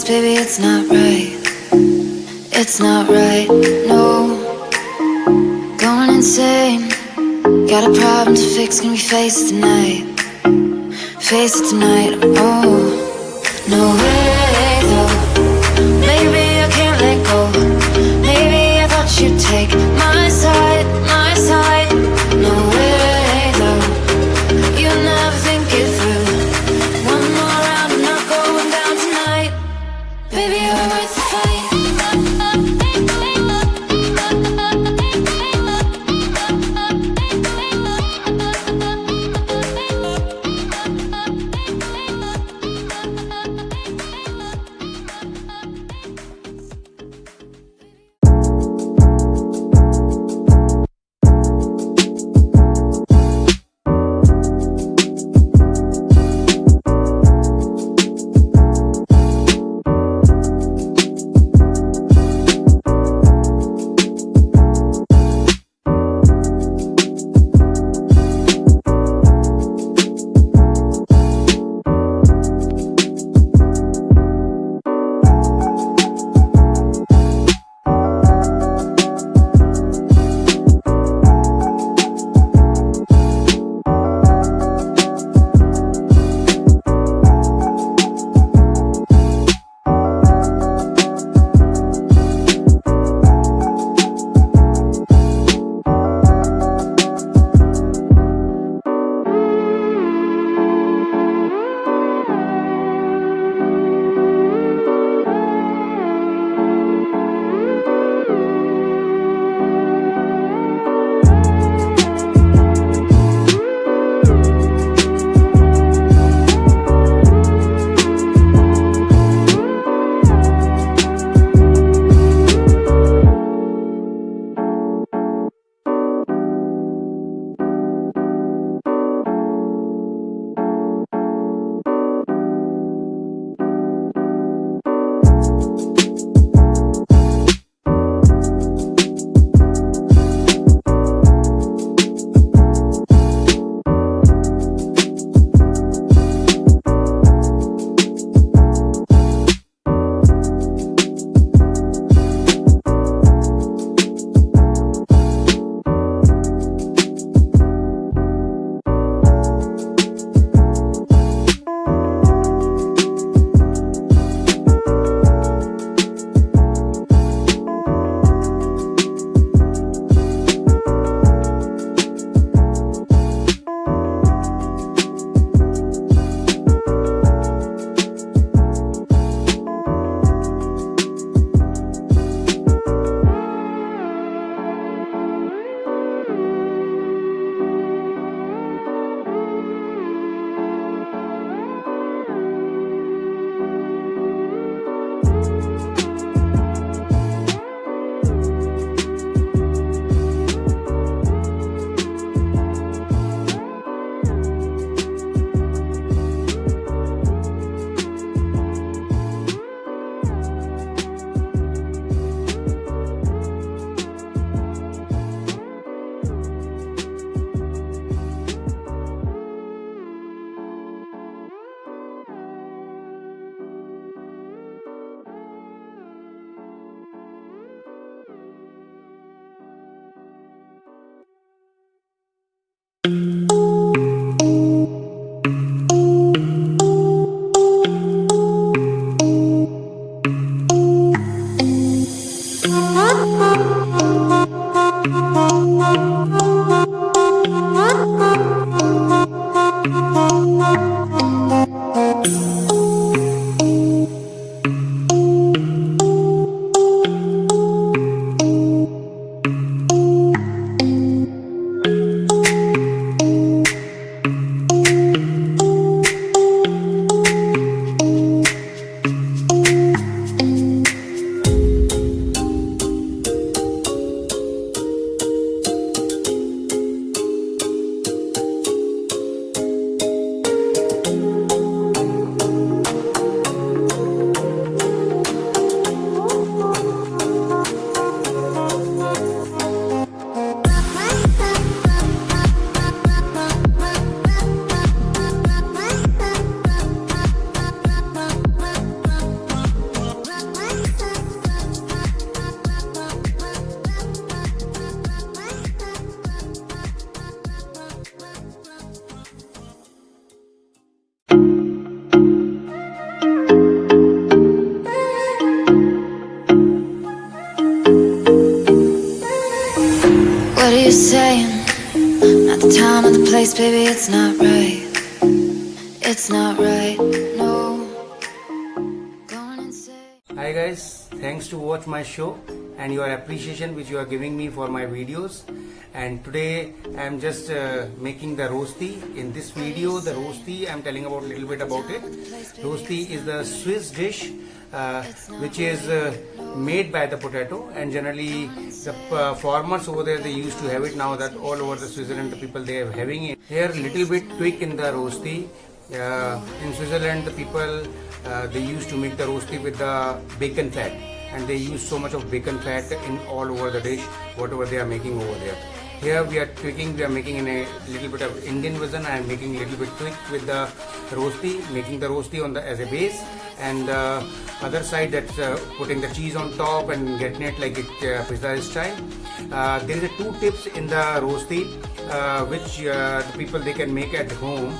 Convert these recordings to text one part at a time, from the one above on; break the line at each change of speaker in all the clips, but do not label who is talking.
Baby, it's not right. It's not right, no. Going insane. Got a problem to fix, can we face it tonight? Face it tonight, oh. No way, though. Maybe I can't let go. Maybe I thought you'd take my side, my side. No way, though. You never think it through. One more round, I'm not going down tonight. Baby, you're worth the fight. What are you saying? Not the time or the place, baby, it's not right. It's not right, no. Go on and say.
Hi guys, thanks to watch my show and your appreciation which you are giving me for my videos. And today I am just making the rosti. In this video, the rosti I am telling about a little bit about it. Rosti is the Swiss dish which is made by the potato, and generally the farmers over there, they used to have it. Now that all over the Switzerland, the people, they are having it. Here little bit tweak in the rosti. In Switzerland, the people they used to make the rosti with the bacon fat, and they use so much of bacon fat in all over the dish, whatever they are making over there. Here we are tweaking, we are making in a little bit of Indian version. I am making a little bit tweak with the rosti, making the rosti on the as a base, and the other side that's putting the cheese on top and getting it like it pizza style. There is a 2 tips in the rosti which the people they can make at home.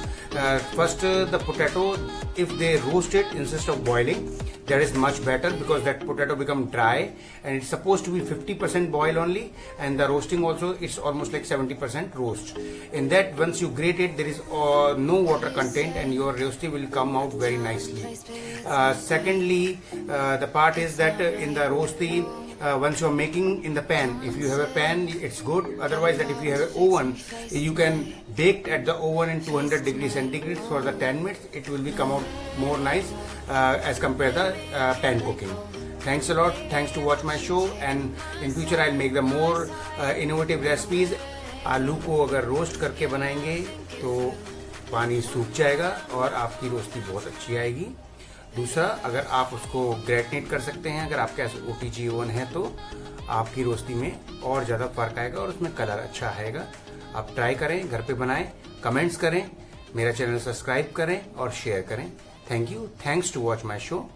First, the potato, if they roast it instead of boiling, that is much better, because that potato become dry, and it's supposed to be 50% boil only, and the roasting also it's almost like 70% roast. In that, once you grate it, there is no water content, and your rosti will come out very nicely. Secondly, the part is that in the rosti, once you are making in the pan, if you have a pan, it's good. Otherwise, that if you have an oven, you can bake at the oven in 200 degrees centigrade for the 10 minutes. It will be come out more nice as compared to pan cooking. Thanks a lot. Thanks to watch my show, and in future I'll make the more innovative recipes. आलू को अगर roast करके बनाएंगे तो पानी सूख जाएगा और आपकी रोस्टी बहुत अच्छी आएगी. दूसरा, अगर आप उसको ग्रेटिनेट कर सकते हैं, अगर आपके पास OTG ओवन है, तो आपकी रोस्टी में और ज़्यादा फर्क आएगा और उसमें कलर अच्छा आएगा. आप ट्राई करें, घर पे बनाएं, कमेंट्स करें, मेरा चैनल सब्सक्राइब करें और शेयर करें. Thank you. Thanks to watch my show.